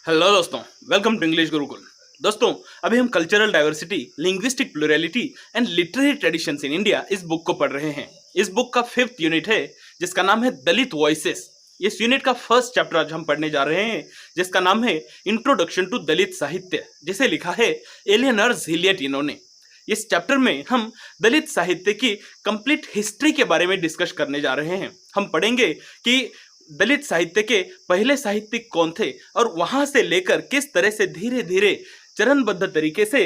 Hello दोस्तों, welcome to English Gurukul. दोस्तों, अभी हम cultural diversity, linguistic plurality and literary traditions in India इस बुक को पढ़ रहे हैं। इस बुक का 5th यूनिट है जिसका नाम है दलित वॉइसेस। इस यूनिट का फर्स्ट चैप्टर आज हम पढ़ने जा रहे हैं जिसका नाम है इंट्रोडक्शन टू दलित साहित्य, जिसे लिखा है एलियनर झिलियट इन्होंने। इस चैप्टर में हम दलित साहित्य की कंप्लीट हिस्ट्री के बारे में डिस्कस करने जा रहे हैं। हम पढ़ेंगे कि दलित साहित्य के पहले साहित्यिक कौन थे और वहां से लेकर किस तरह से धीरे धीरे चरणबद्ध तरीके से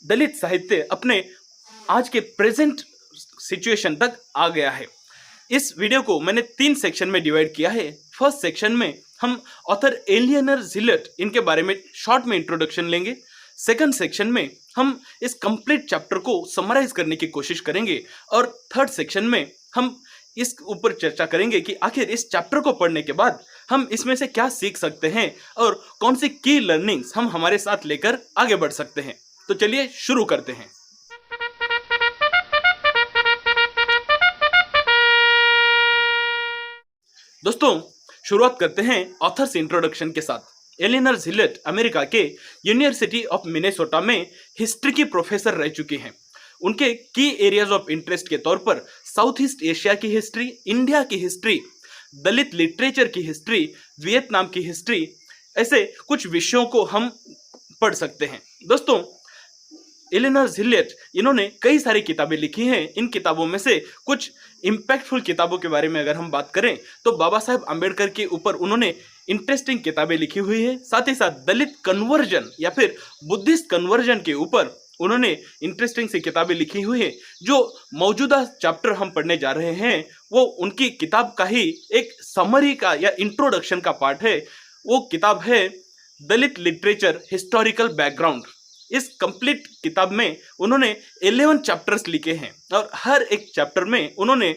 दलित साहित्य अपने आज के प्रेजेंट सिचुएशन तक आ गया है। इस वीडियो को मैंने 3 सेक्शन में डिवाइड किया है। फर्स्ट सेक्शन में हम ऑथर एलियनर झिलियट इनके बारे में शॉर्ट में इंट्रोडक्शन लेंगे। सेकंड सेक्शन में हम इस कंप्लीट चैप्टर को समराइज करने की कोशिश करेंगे और थर्ड सेक्शन में हम इस ऊपर चर्चा करेंगे कि आखिर इस चैप्टर को पढ़ने के बाद हम इसमें से क्या सीख सकते हैं और कौन सी की लर्निंग्स हम हमारे साथ लेकर आगे बढ़ सकते हैं। तो चलिए शुरू करते हैं। दोस्तों, शुरुआत करते हैं ऑथर्स इंट्रोडक्शन के साथ। एलियनर झिलियट अमेरिका के यूनिवर्सिटी ऑफ मिनेसोटा में हिस्ट्री की प्रोफेसर रह चुकी हैं। उनके की एरियाज ऑफ इंटरेस्ट के तौर पर साउथ ईस्ट एशिया की हिस्ट्री, इंडिया की हिस्ट्री, दलित लिटरेचर की हिस्ट्री, वियतनाम की हिस्ट्री, ऐसे कुछ विषयों को हम पढ़ सकते हैं। दोस्तों, एलियनर झिलियट इन्होंने कई सारी किताबें लिखी हैं। इन किताबों में से कुछ इम्पैक्टफुल किताबों के बारे में अगर हम बात करें तो बाबा साहेब आम्बेडकर के ऊपर उन्होंने इंटरेस्टिंग किताबें लिखी हुई है। साथ ही साथ दलित कन्वर्जन या फिर बुद्धिस्ट कन्वर्जन के ऊपर उन्होंने इंटरेस्टिंग सी किताबें लिखी हुई है। जो मौजूदा चैप्टर हम पढ़ने जा रहे हैं वो उनकी किताब का ही एक समरी का या इंट्रोडक्शन का पार्ट है। वो किताब है दलित लिटरेचर हिस्टोरिकल बैकग्राउंड। इस कंप्लीट किताब में उन्होंने 11 चैप्टर्स लिखे हैं और हर एक चैप्टर में उन्होंने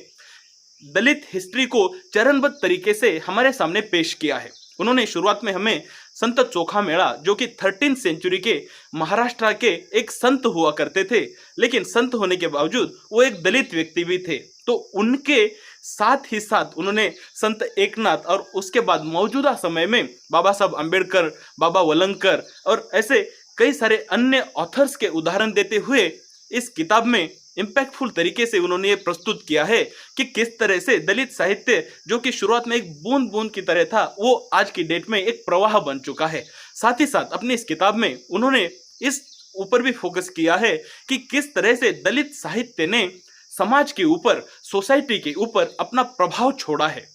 दलित हिस्ट्री को चरणबद्ध तरीके से हमारे सामने पेश किया है। उन्होंने शुरुआत में हमें संत चोखा मेड़ा, जो कि 13th सेंचुरी के महाराष्ट्र के एक संत हुआ करते थे, लेकिन संत होने के बावजूद वो एक दलित व्यक्ति भी थे, तो उनके साथ ही साथ उन्होंने संत एकनाथ और उसके बाद मौजूदा समय में बाबा साहब आम्बेडकर, बाबा वलंकर और ऐसे कई सारे अन्य ऑथर्स के उदाहरण देते हुए इस किताब में इम्पैक्टफुल तरीके से उन्होंने ये प्रस्तुत किया है कि किस तरह से दलित साहित्य, जो कि शुरुआत में एक बूंद बूंद की तरह था, वो आज की डेट में एक प्रवाह बन चुका है। साथ ही साथ अपनी इस किताब में उन्होंने इस ऊपर भी फोकस किया है कि किस तरह से दलित साहित्य ने समाज के ऊपर, सोसाइटी के ऊपर अपना प्रभाव छोड़ा है।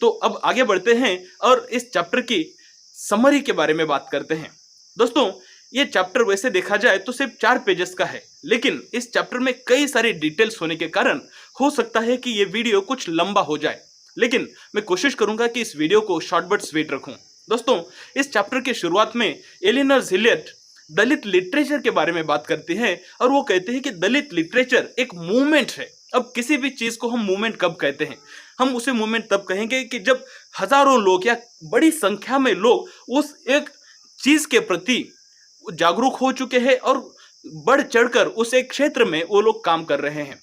तो अब आगे बढ़ते हैं और इस चैप्टर की समरी के बारे में बात करते हैं। दोस्तों, ये चैप्टर वैसे देखा जाए तो सिर्फ 4 पेजेस का है, लेकिन इस चैप्टर में कई सारी डिटेल्स होने के कारण हो सकता है कि ये वीडियो कुछ लंबा हो जाए, लेकिन मैं कोशिश करूंगा कि इस वीडियो को शॉर्ट बट स्वीट रखूं। दोस्तों, इस चैप्टर के शुरुआत में एलियनर झिलियट दलित लिटरेचर के बारे में बात करती है और वो कहते हैं कि दलित लिटरेचर एक मूवमेंट है। अब किसी भी चीज को हम मूवमेंट कब कहते हैं? हम उसे मूवमेंट तब कहेंगे कि जब हजारों लोग या बड़ी संख्या में लोग उस एक चीज के प्रति जागरूक हो चुके हैं और बढ़ चढ़कर उस एक क्षेत्र में वो लोग काम कर रहे हैं।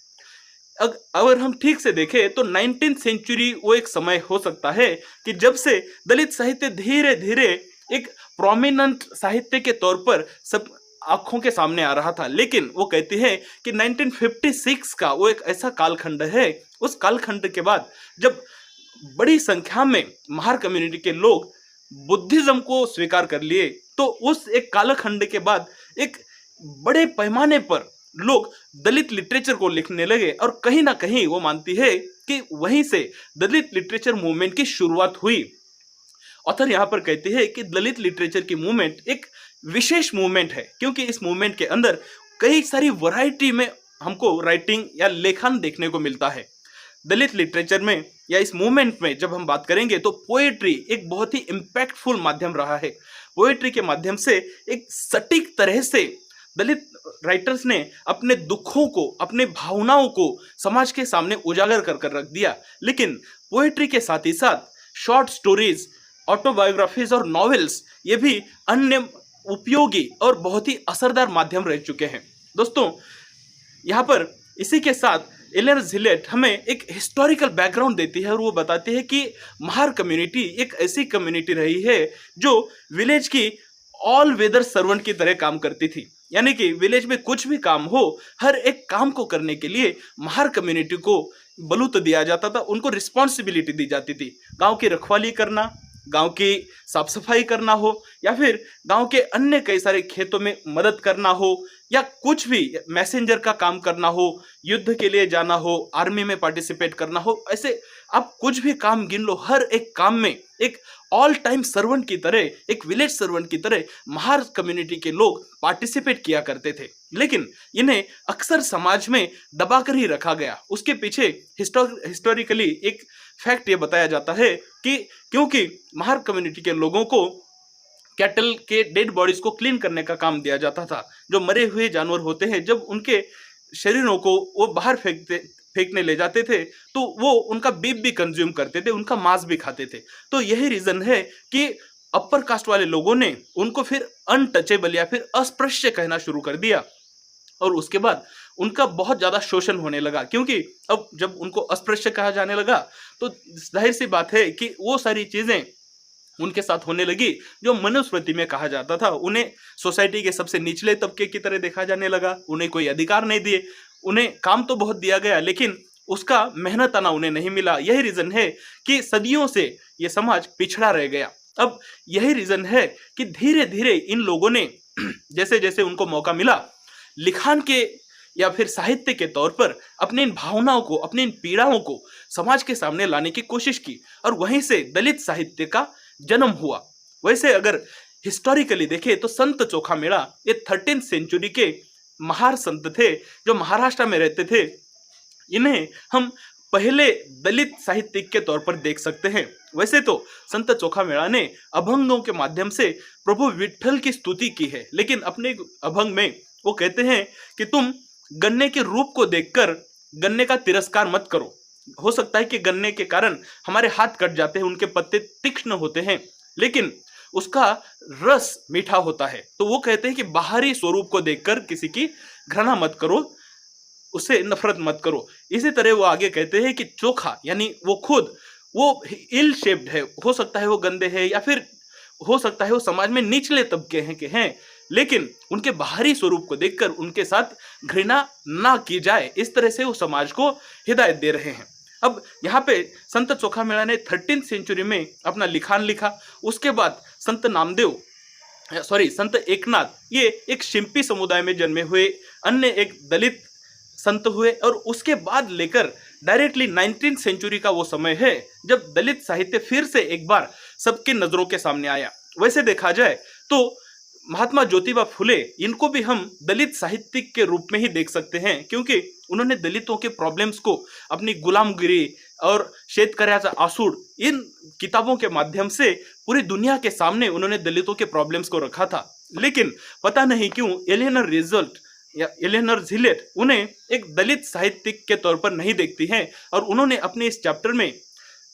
अगर हम ठीक से देखें तो 19th सेंचुरी वो एक समय हो सकता है कि जब से दलित साहित्य धीरे धीरे एक प्रोमिनेंट साहित्य के तौर पर सब आंखों के सामने आ रहा था। लेकिन वो कहती है कि 1956 का वो एक ऐसा कालखंड है, उस कालखंड के बाद जब बड़ी संख्या में महार कम्युनिटी के लोग बुद्धिज्म को स्वीकार कर लिए, तो उस एक कालखंड के बाद एक बड़े पैमाने पर लोग दलित लिटरेचर को लिखने लगे और कहीं ना कहीं वो मानती है कि वहीं से दलित लिटरेचर मूवमेंट की शुरुआत हुई। ऑथर यहाँ पर कहती है कि दलित लिटरेचर की मूवमेंट एक विशेष मूवमेंट है, क्योंकि इस मूवमेंट के अंदर कई सारी वैरायटी में हमको राइटिंग या लेखन देखने को मिलता है। दलित लिटरेचर में या इस मूवमेंट में जब हम बात करेंगे तो पोएट्री एक बहुत ही इम्पैक्टफुल माध्यम रहा है। पोएट्री के माध्यम से एक सटीक तरह से दलित राइटर्स ने अपने दुखों को, अपने भावनाओं को समाज के सामने उजागर कर रख दिया। लेकिन पोएट्री के साथ ही साथ शॉर्ट स्टोरीज, ऑटोबायोग्राफीज और नॉवेल्स, ये भी अन्य उपयोगी और बहुत ही असरदार माध्यम रह चुके हैं। दोस्तों, यहाँ पर इसी के साथ एलेनर झिलेट हमें एक हिस्टोरिकल बैकग्राउंड देती है और वो बताती है कि महार कम्युनिटी एक ऐसी कम्युनिटी रही है जो विलेज की ऑल वेदर सर्वेंट की तरह काम करती थी। यानी कि विलेज में कुछ भी काम हो, हर एक काम को करने के लिए महार कम्युनिटी को बलूत दिया जाता था, उनको रिस्पॉन्सिबिलिटी दी जाती थी। गांव की रखवाली करना, गांव की साफ सफाई करना हो, या फिर गांव के अन्य कई सारे खेतों में मदद करना हो, या कुछ भी मैसेंजर का काम करना हो, युद्ध के लिए जाना हो, आर्मी में पार्टिसिपेट करना हो, ऐसे आप कुछ भी काम गिन लो, हर एक काम में एक ऑल टाइम सर्वेंट की तरह, एक विलेज सर्वेंट की तरह महार कम्युनिटी के लोग पार्टिसिपेट किया करते थे। लेकिन इन्हें अक्सर समाज में दबाकर ही रखा गया। उसके पीछे हिस्टोरिकली एक फैक्ट ये बताया जाता है कि क्योंकि महार कम्युनिटी के लोगों को कैटल के डेड बॉडीज को क्लीन करने का काम दिया जाता था। जो मरे हुए जानवर होते हैं, जब उनके शरीरों को वो बाहर फेंकने ले जाते थे तो वो उनका बीफ भी कंज्यूम करते थे, उनका मांस भी खाते थे। तो यही रीजन है कि अपर कास्ट वाले लोगों ने उनको फिर अनटचेबल या फिर अस्पृश्य कहना शुरू कर दिया, और उसके बाद उनका बहुत ज्यादा शोषण होने लगा। क्योंकि अब जब उनको अस्पृश्य कहा जाने लगा तो जाहिर सी बात है कि वो सारी चीजें उनके साथ होने लगी जो मनुस्मृति में कहा जाता था। उन्हें सोसाइटी के सबसे निचले तबके की तरह देखा जाने लगा, उन्हें कोई अधिकार नहीं दिए, उन्हें काम तो बहुत दिया गया लेकिन उसका मेहनताना उन्हें नहीं मिला। यही रीजन है कि सदियों से ये समाज पिछड़ा रह गया। अब यही रीजन है कि धीरे धीरे इन लोगों ने जैसे जैसे उनको मौका मिला, लिखान के या फिर साहित्य के तौर पर अपनी इन भावनाओं को, अपनी इन पीड़ाओं को समाज के सामने लाने की कोशिश की, और वहीं से दलित साहित्य का जन्म हुआ। वैसे अगर हिस्टोरिकली देखें तो संत चोखा मेड़ा ये 13th सेंचुरी के महार संत थे जो महाराष्ट्र में रहते थे। इन्हें हम पहले दलित साहित्यिक के तौर पर देख सकते हैं। वैसे तो संत चोखा मेड़ा ने अभंगों के माध्यम से प्रभु विट्ठल की स्तुति की है, लेकिन अपने अभंग में वो कहते हैं कि तुम गन्ने के रूप को देखकर गन्ने का तिरस्कार मत करो। हो सकता है कि गन्ने के कारण हमारे हाथ कट जाते हैं, उनके पत्ते तीक्ष्ण होते हैं, लेकिन उसका रस मीठा होता है। तो वो कहते हैं कि बाहरी स्वरूप को देखकर किसी की घृणा मत करो, उससे नफरत मत करो। इसी तरह वो आगे कहते हैं कि चोखा यानी वो खुद वो इल शेप्ड है, हो सकता है वो गंदे है, या फिर हो सकता है वो समाज में निचले तबके हैं, लेकिन उनके बाहरी स्वरूप को देखकर उनके साथ घृणा ना की जाए, इस तरह से वो समाज को हिदायत दे रहे हैं। अब यहाँ पे संत चोखा मेड़ा ने 13th सेंचुरी में अपना लिखान लिखा। उसके बाद संत एकनाथ ये एक शिंपी समुदाय में जन्मे हुए अन्य एक दलित संत हुए, और उसके बाद लेकर डायरेक्टली 19th सेंचुरी का वो समय है जब दलित साहित्य फिर से एक बार सबकी नजरों के सामने आया। वैसे देखा जाए तो महात्मा ज्योतिबा फुले, इनको भी हम दलित साहित्यिक के रूप में ही देख सकते हैं, क्योंकि उन्होंने दलितों के प्रॉब्लम्स को अपनी गुलामगिरी और शेतकऱ्याचा आसूड इन किताबों के माध्यम से पूरी दुनिया के सामने उन्होंने दलितों के प्रॉब्लम्स को रखा था। लेकिन पता नहीं क्यों एलेनर झिलेट उन्हें एक दलित साहित्यिक के तौर पर नहीं देखती हैं, और उन्होंने अपने इस चैप्टर में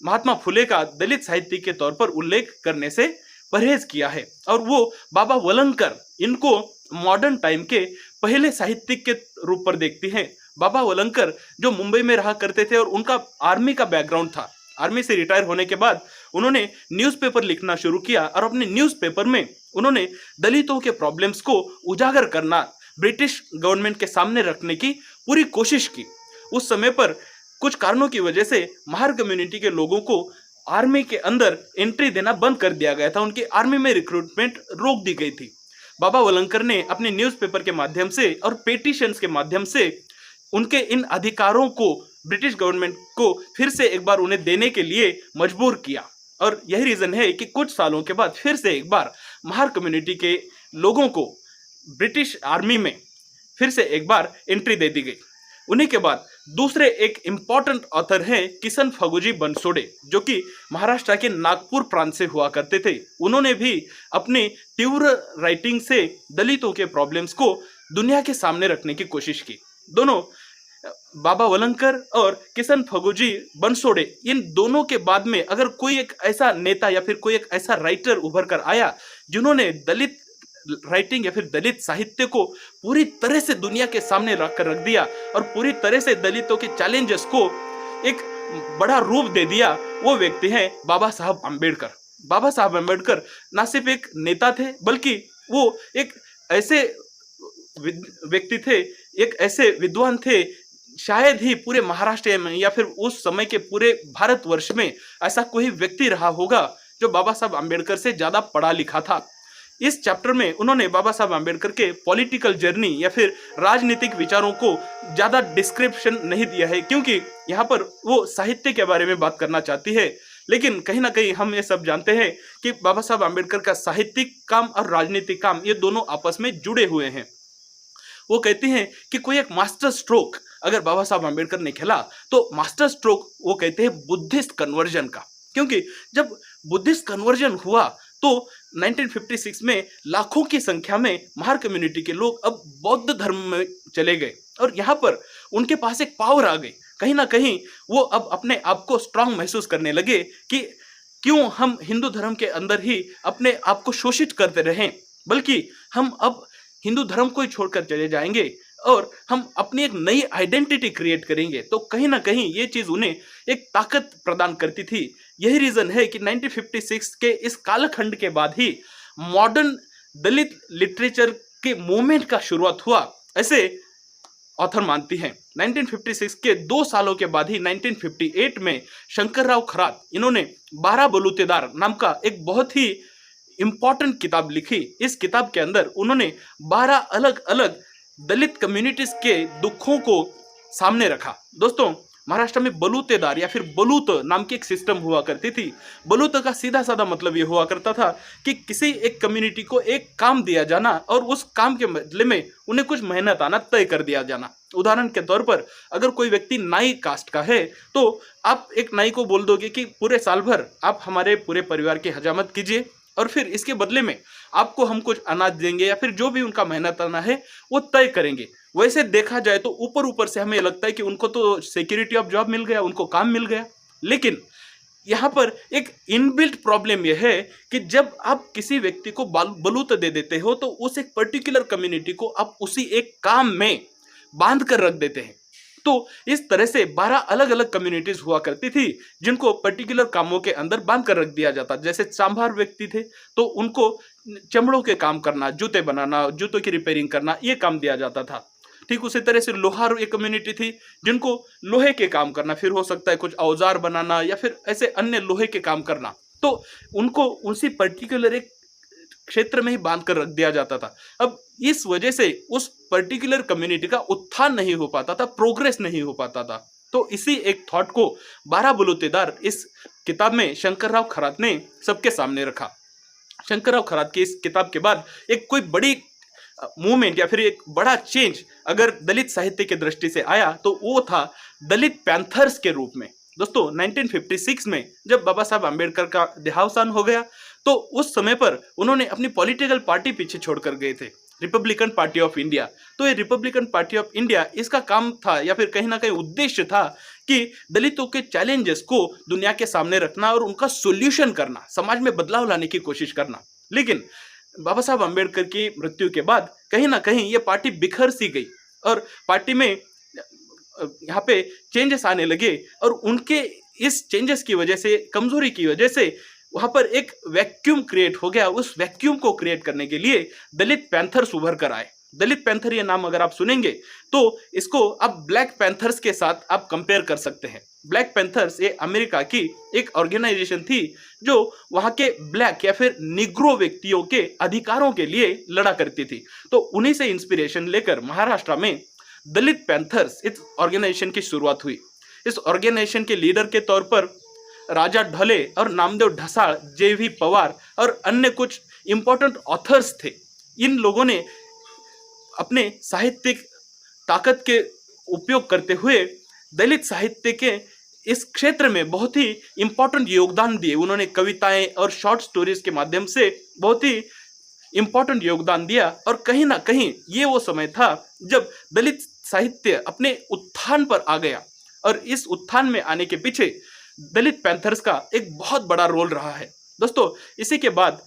महात्मा फुले का दलित साहित्यिक के तौर पर उल्लेख करने से परहेज किया है। और वो बाबा वलंकर, इनको मॉडर्न टाइम के पहले साहित्यिक के रूप पर देखती हैं। बाबा वलंकर जो मुंबई में रहा करते थे और उनका आर्मी का बैकग्राउंड था, आर्मी से रिटायर होने के बाद उन्होंने न्यूज़पेपर लिखना शुरू किया, और अपने न्यूज़पेपर में उन्होंने दलितों के प्रॉब्लम्स को उजागर करना, ब्रिटिश गवर्नमेंट के सामने रखने की पूरी कोशिश की। उस समय पर कुछ कारणों की वजह से महार कम्युनिटी के लोगों को आर्मी के अंदर एंट्री देना बंद कर दिया गया था, उनकी आर्मी में रिक्रूटमेंट रोक दी गई थी। बाबा वलंकर ने अपने न्यूज़पेपर के माध्यम से और पेटिशंस के माध्यम से उनके इन अधिकारों को ब्रिटिश गवर्नमेंट को फिर से एक बार उन्हें देने के लिए मजबूर किया, और यही रीजन है कि कुछ सालों के बाद फिर से एक बार महार कम्युनिटी के लोगों को ब्रिटिश आर्मी में फिर से एक बार एंट्री दे दी गई। उन्हीं के बाद दूसरे एक इम्पॉर्टेंट ऑथर हैं किशन फगुजी बनसोडे, जो कि महाराष्ट्र के नागपुर प्रांत से हुआ करते थे। उन्होंने भी अपनी तीव्र राइटिंग से दलितों के प्रॉब्लम्स को दुनिया के सामने रखने की कोशिश की। दोनों बाबा वलंकर और किशन फगुजी बनसोडे, इन दोनों के बाद में अगर कोई एक ऐसा नेता या फिर कोई एक ऐसा राइटर उभर कर आया जिन्होंने दलित राइटिंग या फिर दलित साहित्य को पूरी तरह से दुनिया के सामने रख दिया और पूरी तरह से दलितों के चैलेंजेस को एक बड़ा रूप दे दिया, वो व्यक्ति है बाबा साहब अम्बेडकर। बाबा साहब अम्बेडकर ना सिर्फ एक नेता थे, बल्कि वो एक ऐसे व्यक्ति थे, एक ऐसे विद्वान थे, शायद ही पूरे महाराष्ट्र में या फिर उस समय के पूरे भारतवर्ष में ऐसा कोई व्यक्ति रहा होगा जो बाबा साहब अम्बेडकर से ज्यादा पढ़ा लिखा था। इस चैप्टर में उन्होंने बाबा साहब अम्बेडकर के पॉलिटिकल जर्नी या फिर राजनीतिक विचारों को ज्यादा डिस्क्रिप्शन नहीं दिया है, क्योंकि यहाँ पर वो साहित्य के बारे में बात करना चाहती है। लेकिन कहीं ना कहीं हम ये सब जानते हैं कि बाबा साहब अम्बेडकर का साहित्यिक काम और राजनीतिक काम ये दोनों आपस में जुड़े हुए हैं। वो कहती हैं कि कोई एक मास्टर स्ट्रोक अगर बाबा साहब अम्बेडकर ने खेला तो मास्टर स्ट्रोक वो कहते हैं बुद्धिस्ट कन्वर्जन का, क्योंकि जब बुद्धिस्ट कन्वर्जन हुआ तो 1956 में लाखों की संख्या में महार कम्युनिटी के लोग अब बौद्ध धर्म में चले गए और यहाँ पर उनके पास एक पावर आ गई। कहीं ना कहीं वो अब अपने आप को स्ट्रांग महसूस करने लगे कि क्यों हम हिंदू धर्म के अंदर ही अपने आप को शोषित करते रहें, बल्कि हम अब हिंदू धर्म को ही छोड़कर चले जाएंगे और हम अपनी एक नई आइडेंटिटी क्रिएट करेंगे। तो कहीं ना कहीं ये चीज उन्हें एक ताकत प्रदान करती थी। यही रीजन है कि 1956 के इस कालखंड के बाद ही मॉडर्न दलित लिटरेचर के मूवमेंट का शुरुआत हुआ, ऐसे ऑथर मानती हैं। 1956 के 2 सालों के बाद ही 1958 में शंकरराव खरात इन्होंने 12 बलूतेदार नाम का एक बहुत ही इंपॉर्टेंट किताब लिखी। इस किताब के अंदर उन्होंने 12 अलग अलग दलित कम्युनिटीज के दुखों को सामने रखा। दोस्तों, महाराष्ट्र में बलूतेदार या फिर बलूत नाम की एक सिस्टम हुआ करती थी। बलूत का सीधा साधा मतलब ये हुआ करता था कि किसी एक कम्युनिटी को एक काम दिया जाना और उस काम के बदले में उन्हें कुछ मेहनत आना तय कर दिया जाना। उदाहरण के तौर पर अगर कोई व्यक्ति नाई कास्ट का है तो आप एक नाई को बोल दोगे कि पूरे साल भर आप हमारे पूरे परिवार की हजामत कीजिए और फिर इसके बदले में आपको हम कुछ अनाज देंगे या फिर जो भी उनका मेहनत आना है वो तय करेंगे। वैसे देखा जाए तो ऊपर ऊपर से हमें लगता है कि उनको तो सिक्योरिटी ऑफ जॉब मिल गया, उनको काम मिल गया, लेकिन यहाँ पर एक इनबिल्ट प्रॉब्लम यह है कि जब आप किसी व्यक्ति को बलूत दे देते हो तो उस एक पर्टिकुलर कम्युनिटी को आप उसी एक काम में बांध कर रख देते हैं। तो इस तरह से 12 अलग अलग कम्युनिटीज हुआ करती थी जिनको पर्टिकुलर कामों के अंदर बांध कर रख दिया जाता। जैसे चांभार व्यक्ति थे तो उनको चमड़ों के काम करना, जूते बनाना, जूतों की रिपेयरिंग करना, ये काम दिया जाता था। ठीक उसी तरह से लोहार एक कम्युनिटी थी जिनको लोहे के काम करना, फिर हो सकता है कुछ औजार बनाना या फिर ऐसे अन्य लोहे के काम करना, तो उनको उसी पर्टिकुलर एक क्षेत्र में ही बांध कर रख दिया जाता था। अब इस वजह से उस पर्टिकुलर कम्युनिटी का उत्थान नहीं हो पाता था, प्रोग्रेस नहीं हो पाता था। तो इसी एक थॉट को 12 बलूतेदार इस किताब में शंकरराव खरात ने सबके सामने रखा। शंकरराव खरात की इस किताब के बाद एक कोई बड़ी मूवमेंट या फिर एक बड़ा चेंज अगर दलित साहित्य की दृष्टि से आया तो वो था दलित पैंथर्स के रूप में। दोस्तों, 1956 में जब बाबा साहब अम्बेडकर का देहावसान हो गया तो उस समय पर उन्होंने अपनी पॉलिटिकल पार्टी पीछे छोड़कर गए थे, रिपब्लिकन पार्टी ऑफ इंडिया। तो ये रिपब्लिकन पार्टी ऑफ इंडिया, इसका काम था या फिर कहीं ना कहीं उद्देश्य था कि दलितों के चैलेंजेस को दुनिया के सामने रखना और उनका सोल्यूशन करना, समाज में बदलाव लाने की कोशिश करना। लेकिन बाबा साहब अम्बेडकर की मृत्यु के बाद कहीं ना कहीं ये पार्टी बिखर सी गई और पार्टी में यहाँ पे चेंजेस आने लगे और उनके इस चेंजेस की वजह से, कमजोरी की वजह से वहां पर एक वैक्यूम क्रिएट हो गया। उस वैक्यूम को क्रिएट करने के लिए दलित पैंथर्स उभर कर आए। दलित पैंथर ये नाम अगर आप सुनेंगे तो इसको आप ब्लैक पैंथर्स के साथ आप कंपेयर कर सकते हैं। ब्लैक पैंथर्स ये अमेरिका की एक ऑर्गेनाइजेशन थी जो वहां के ब्लैक या फिर निग्रो व्यक्तियों के अधिकारों के लिए लड़ा करती थी। तो उन्हीं से इंस्पिरेशन लेकर महाराष्ट्र में दलित पैंथर्स इस ऑर्गेनाइजेशन की शुरुआत हुई। इस ऑर्गेनाइजेशन के लीडर के तौर पर राजा ढले और नामदेव ढसाळ, जे.वी. पवार और अन्य कुछ इंपॉर्टेंट ऑथर्स थे। इन लोगों ने अपने साहित्यिक ताकत के उपयोग करते हुए दलित साहित्य के इस क्षेत्र में बहुत ही इंपॉर्टेंट योगदान दिए। उन्होंने कविताएं और शॉर्ट स्टोरीज के माध्यम से बहुत ही इंपॉर्टेंट योगदान दिया और कहीं ना कहीं ये वो समय था जब दलित साहित्य अपने उत्थान पर आ गया और इस उत्थान में आने के पीछे दलित पैंथर्स का एक बहुत बड़ा रोल रहा है। दोस्तों, इसी के बाद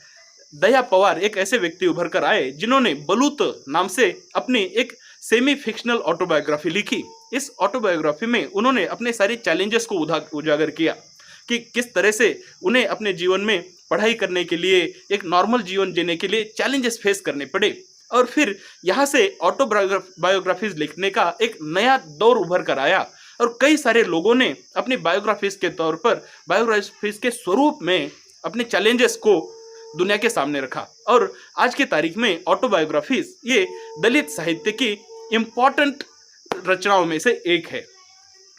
दया पवार एक ऐसे व्यक्ति उभर कर आए जिन्होंने बलूत नाम से अपनी एक सेमी फिक्शनल ऑटोबायोग्राफी लिखी। इस ऑटोबायोग्राफी में उन्होंने अपने सारे चैलेंजेस को उजागर किया कि किस तरह से उन्हें अपने जीवन में पढ़ाई करने के लिए, एक नॉर्मल जीवन जीने के लिए चैलेंजेस फेस करने पड़े। और फिर यहाँ से ऑटोबायोग्राफीज लिखने का एक नया दौर उभर कर आया और कई सारे लोगों ने अपनी बायोग्राफीज के तौर पर, बायोग्राफीज के स्वरूप में अपने चैलेंजेस को दुनिया के सामने रखा। और आज की तारीख में ऑटोबायोग्राफीज ये दलित साहित्य की इम्पॉर्टेंट रचनाओं में से एक है।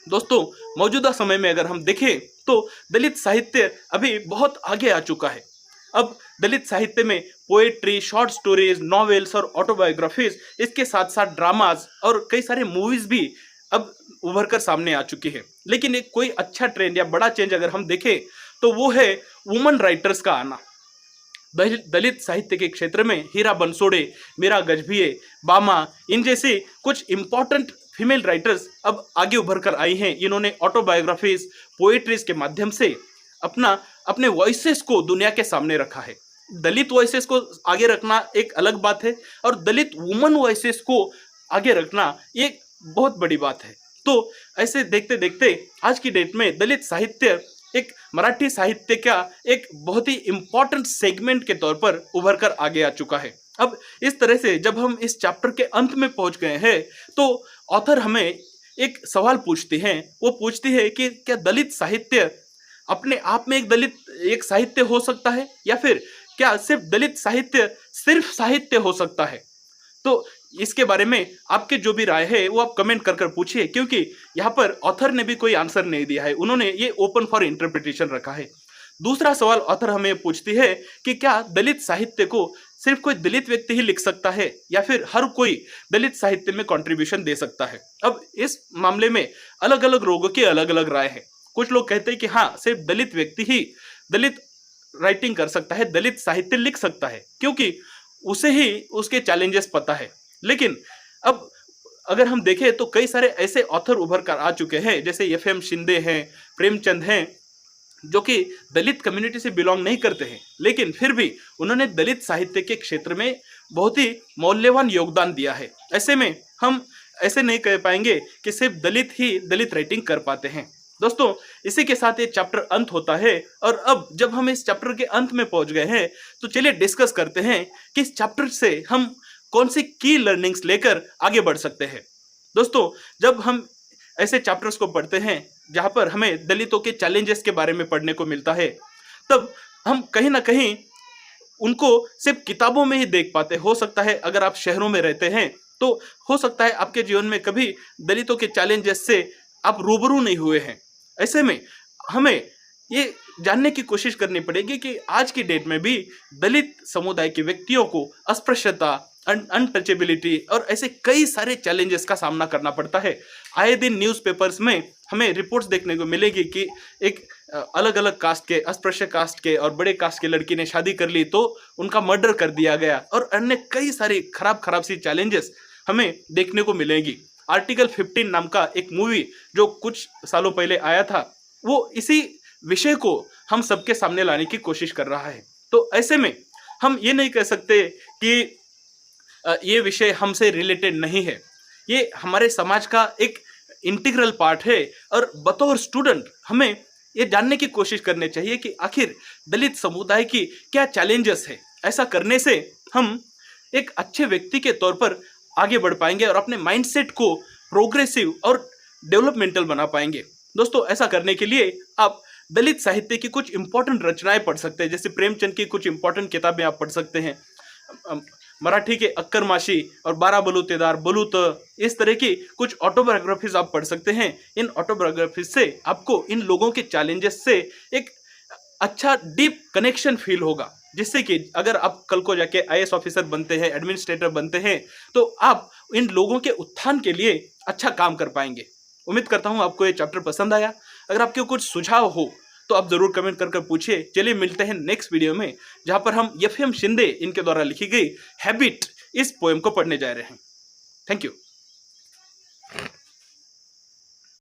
दोस्तों, मौजूदा समय में अगर हम देखें तो दलित साहित्य अभी बहुत आगे आ चुका है। अब दलित साहित्य में पोएट्री, शॉर्ट स्टोरीज, नॉवेल्स और ऑटोबायोग्राफीज, इसके साथ साथ ड्रामाज और कई सारे मूवीज भी अब उभर कर सामने आ चुकी है। लेकिन एक कोई अच्छा ट्रेंड या बड़ा चेंज अगर हम देखें तो वो है वुमन राइटर्स का आना। दलित साहित्य के क्षेत्र में हीरा बंसोड़े, मीरा गजभिये, बामा, इन जैसे कुछ इंपॉर्टेंट फीमेल राइटर्स अब आगे उभर कर आई हैं। इन्होंने ऑटोबायोग्राफीज, पोएट्रीज के माध्यम से अपने वॉइसेस को दुनिया के सामने रखा है। दलित वॉइसेस को आगे रखना एक अलग बात है और दलित वुमन वॉइसेस को आगे रखना एक बहुत बड़ी बात है। तो ऐसे देखते देखते आज की डेट में दलित साहित्य एक मराठी साहित्य का एक बहुत ही इंपॉर्टेंट सेगमेंट के तौर पर उभर कर आगे आ चुका है। अब इस तरह से जब हम इस चैप्टर के अंत में पहुंच गए हैं तो ऑथर हमें एक सवाल पूछती हैं। वो पूछती है कि क्या दलित साहित्य अपने आप में एक साहित्य हो सकता है या फिर क्या सिर्फ दलित साहित्य सिर्फ साहित्य हो सकता है। तो इसके बारे में आपके जो भी राय है वो आप कमेंट कर पूछिए, क्योंकि यहाँ पर ऑथर ने भी कोई आंसर नहीं दिया है, उन्होंने ये ओपन फॉर इंटरप्रिटेशन रखा है। दूसरा सवाल ऑथर हमें पूछती है कि क्या दलित साहित्य को सिर्फ कोई दलित व्यक्ति ही लिख सकता है या फिर हर कोई दलित साहित्य में कंट्रीब्यूशन दे सकता है। अब इस मामले में अलग अलग लोगों की अलग अलग राय है। कुछ लोग कहते हैं कि हाँ, सिर्फ दलित व्यक्ति ही दलित राइटिंग कर सकता है, दलित साहित्य लिख सकता है, क्योंकि उसे ही उसके चैलेंजेस पता है। लेकिन अब अगर हम देखें तो कई सारे ऐसे ऑथर उभर कर आ चुके हैं, जैसे एफ.एम. शिंदे हैं, प्रेमचंद हैं, जो कि दलित कम्युनिटी से बिलोंग नहीं करते हैं, लेकिन फिर भी उन्होंने दलित साहित्य के क्षेत्र में बहुत ही मौल्यवान योगदान दिया है। ऐसे में हम ऐसे नहीं कह पाएंगे कि सिर्फ दलित ही दलित राइटिंग कर पाते हैं। दोस्तों, इसी के साथ ये चैप्टर अंत होता है और अब जब हम इस चैप्टर के अंत में पहुंच गए हैं तो चलिए डिस्कस करते हैं कि इस चैप्टर से हम कौन सी की लर्निंग्स लेकर आगे बढ़ सकते हैं। दोस्तों, जब हम ऐसे चैप्टर्स को पढ़ते हैं जहां पर हमें दलितों के चैलेंजेस के बारे में पढ़ने को मिलता है, तब हम कहीं ना कहीं उनको सिर्फ किताबों में ही देख पाते। हो सकता है अगर आप शहरों में रहते हैं तो हो सकता है आपके जीवन में कभी दलितों के चैलेंजेस से आप रूबरू नहीं हुए हैं। ऐसे में हमें ये जानने की कोशिश करनी पड़ेगी कि आज की डेट में भी दलित समुदाय के व्यक्तियों को अस्पृश्यता, अनटचेबिलिटी और ऐसे कई सारे चैलेंजेस का सामना करना पड़ता है। आए दिन न्यूज़पेपर्स में हमें रिपोर्ट्स देखने को मिलेगी कि एक अलग अलग कास्ट के, अस्पृश्य कास्ट के और बड़े कास्ट के लड़की ने शादी कर ली तो उनका मर्डर कर दिया गया, और अन्य कई सारी खराब सी चैलेंजेस हमें देखने को मिलेगी। आर्टिकल 15 नाम का एक मूवी जो कुछ सालों पहले आया था, वो इसी विषय को हम सबके सामने लाने की कोशिश कर रहा है। तो ऐसे में हम ये नहीं कह सकते कि ये विषय हमसे रिलेटेड नहीं है। ये हमारे समाज का एक इंटीग्रल पार्ट है और बतौर स्टूडेंट हमें ये जानने की कोशिश करनी चाहिए कि आखिर दलित समुदाय की क्या चैलेंजेस है। ऐसा करने से हम एक अच्छे व्यक्ति के तौर पर आगे बढ़ पाएंगे और अपने माइंडसेट को प्रोग्रेसिव और डेवलपमेंटल बना पाएंगे। दोस्तों, ऐसा करने के लिए आप दलित साहित्य की कुछ इंपॉर्टेंट रचनाएं पढ़ सकते हैं, जैसे प्रेमचंद की कुछ इंपॉर्टेंट किताबें आप पढ़ सकते हैं। मराठी के अक्कर माशी और 12 बलूतेदार, बलूत, इस तरह की कुछ ऑटोबायोग्राफीज आप पढ़ सकते हैं। इन ऑटोबायोग्राफीज से आपको इन लोगों के चैलेंजेस से एक अच्छा डीप कनेक्शन फील होगा, जिससे कि अगर आप कल को जाके IAS ऑफिसर बनते हैं, एडमिनिस्ट्रेटर बनते हैं, तो आप इन लोगों के उत्थान के लिए अच्छा काम कर पाएंगे। उम्मीद करता हूँ आपको ये चैप्टर पसंद आया। अगर आपके कुछ सुझाव हो तो आप जरूर कमेंट कर पूछिए। चलिए मिलते हैं नेक्स्ट वीडियो में, जहां पर हम एफ.एम. शिंदे इनके द्वारा लिखी गई हैबिट इस पोएम को पढ़ने जा रहे हैं। Thank you.